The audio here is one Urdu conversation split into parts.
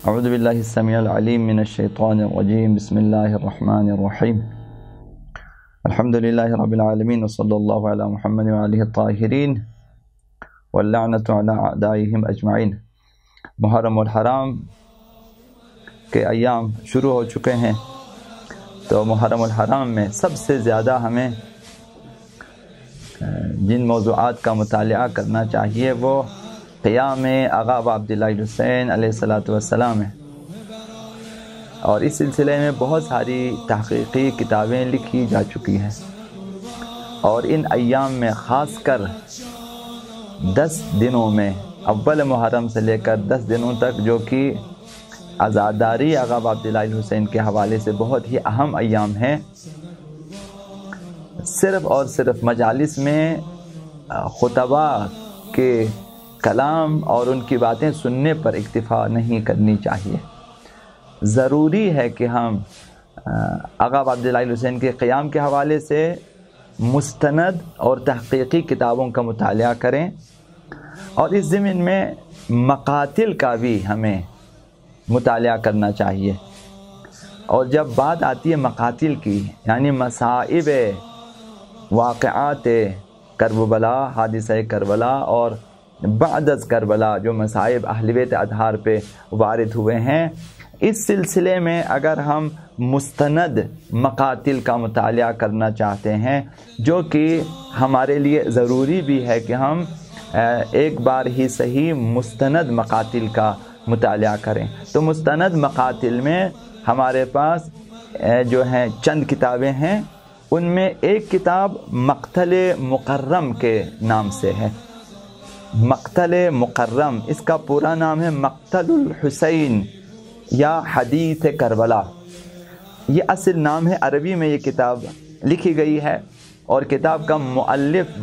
اعوذ باللہ السمیع العلیم من الشیطان الرجیم بسم اللہ الرحمن الرحیم الحمد للہ رب العالمین وصلی اللہ علی محمد وآلہ الطاہرین واللعنۃ علی اعدائہم اجمعین۔ محرم الحرام کے ایام شروع ہو چکے ہیں، تو محرم الحرام میں سب سے زیادہ ہمیں جن موضوعات کا مطالعہ کرنا چاہیے وہ قیام آغا عبداللہ حسین علیہ السلام ہے، اور اس سلسلے میں بہت ساری تحقیقی کتابیں لکھی جا چکی ہیں، اور ان ایام میں خاص کر 10 دنوں میں اول محرم سے لے کر 10 دنوں تک جو کہ عزاداری آغا عبداللہ حسین کے حوالے سے بہت ہی اہم ایام ہیں، صرف اور صرف مجالس میں خطبہ کے کلام اور ان کی باتیں سننے پر اکتفا نہیں کرنی چاہیے۔ ضروری ہے کہ ہم آغا عبداللہ حسین کے قیام کے حوالے سے مستند اور تحقیقی کتابوں کا مطالعہ کریں، اور اس ضمن میں مقاتل کا بھی ہمیں مطالعہ کرنا چاہیے۔ اور جب بات آتی ہے مقاتل کی، یعنی مصائب واقعات کربلا، حادثہ کربلا اور بعد از کربلا جو مصائب اہل بیت اطہار پہ وارد ہوئے ہیں، اس سلسلے میں اگر ہم مستند مقاتل کا مطالعہ کرنا چاہتے ہیں، جو کہ ہمارے لیے ضروری بھی ہے کہ ہم ایک بار ہی صحیح مستند مقاتل کا مطالعہ کریں، تو مستند مقاتل میں ہمارے پاس جو ہیں چند کتابیں ہیں۔ ان میں ایک کتاب مقتل مکرم کے نام سے ہے، مقتل مکرم، اس کا پورا نام ہے مقتل الحسین یا حدیث کربلا، یہ اصل نام ہے، عربی میں یہ کتاب لکھی گئی ہے، اور کتاب کا مؤلف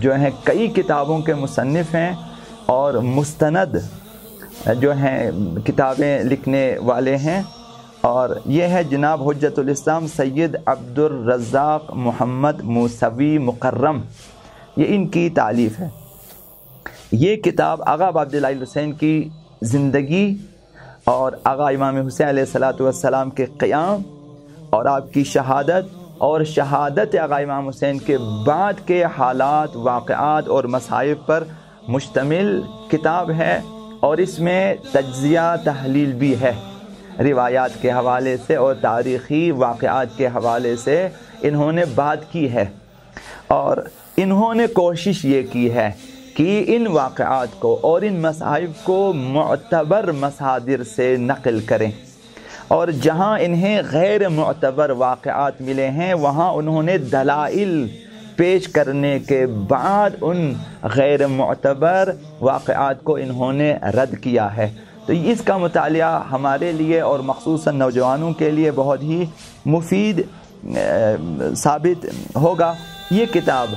جو ہیں کئی کتابوں کے مصنف ہیں اور مستند جو ہیں کتابیں لکھنے والے ہیں، اور یہ ہے جناب حجت الاسلام سید عبد الرزاق محمد موسوی مکرم، یہ ان کی تالیف ہے۔ یہ کتاب آغا عبداللہ حسین کی زندگی اور آغا امام حسین علیہ السلام کے قیام اور آپ کی شہادت اور شہادت آغا امام حسین کے بعد کے حالات، واقعات اور مصائب پر مشتمل کتاب ہے، اور اس میں تجزیہ تحلیل بھی ہے، روایات کے حوالے سے اور تاریخی واقعات کے حوالے سے انہوں نے بات کی ہے، اور انہوں نے کوشش یہ کی ہے کہ ان واقعات کو اور ان مصائب کو معتبر مصادر سے نقل کریں، اور جہاں انہیں غیر معتبر واقعات ملے ہیں وہاں انہوں نے دلائل پیش کرنے کے بعد ان غیر معتبر واقعات کو انہوں نے رد کیا ہے۔ تو اس کا مطالعہ ہمارے لیے اور مخصوصاً نوجوانوں کے لیے بہت ہی مفید ثابت ہوگا۔ یہ کتاب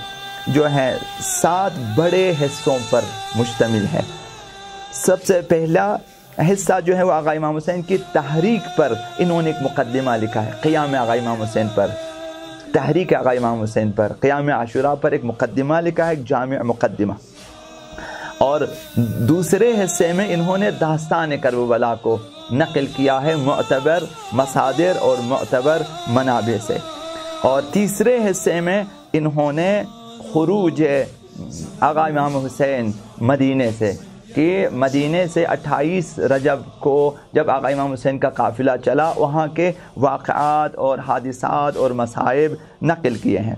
جو ہے 7 بڑے حصوں پر مشتمل ہے۔ سب سے پہلا حصہ جو ہے وہ آغا امام حسین کی تحریک پر انہوں نے ایک مقدمہ لکھا ہے، قیام آغا امام حسین پر، تحریک آغا امام حسین پر، قیام عاشوراء پر ایک مقدمہ لکھا ہے، ایک جامع مقدمہ۔ اور دوسرے حصے میں انہوں نے داستان کربلا کو نقل کیا ہے معتبر مصادر اور معتبر منابع سے، اور تیسرے حصے میں انہوں نے خروج آغا امام حسین مدینے سے، کہ مدینے سے 28 رجب کو جب آغا امام حسین کا قافلہ چلا وہاں کے واقعات اور حادثات اور مصائب نقل کیے ہیں،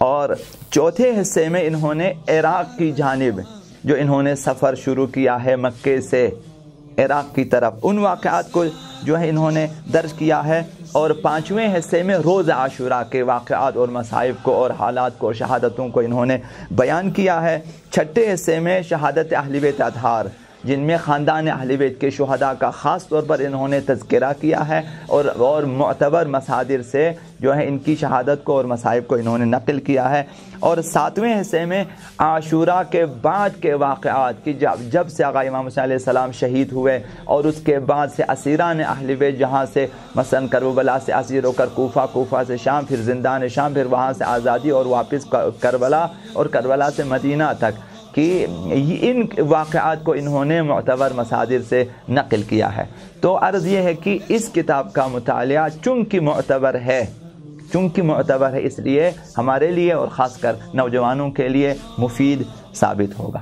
اور چوتھے حصے میں انہوں نے عراق کی جانب جو انہوں نے سفر شروع کیا ہے مکے سے عراق کی طرف، ان واقعات کو جو ہے انہوں نے درج کیا ہے، اور 5ویں حصے میں روز عاشوراء کے واقعات اور مصائب کو اور حالات کو اور شہادتوں کو انہوں نے بیان کیا ہے۔ 6ٹھے حصے میں شہادت اہل بیت اطہار، جن میں خاندان اہل بیت کے شہداء کا خاص طور پر انہوں نے تذکرہ کیا ہے، اور معتبر مصادر سے جو ہے ان کی شہادت کو اور مصائب کو انہوں نے نقل کیا ہے۔ اور 7ویں حصے میں عاشوراء کے بعد کے واقعات کی، جب سے آقا امام حسین علیہ السلام شہید ہوئے اور اس کے بعد سے اسیران اہل بیت جہاں سے مثلا کربلا سے اسیر ہو کر کوفہ، کوفہ سے شام، پھر زندان شام، پھر وہاں سے آزادی اور واپس کربلا، اور کربلا سے مدینہ تک، کہ ان واقعات کو انہوں نے معتبر مصادر سے نقل کیا ہے۔ تو عرض یہ ہے کہ اس کتاب کا مطالعہ چونکہ معتبر ہے اس لیے ہمارے لیے اور خاص کر نوجوانوں کے لیے مفید ثابت ہوگا۔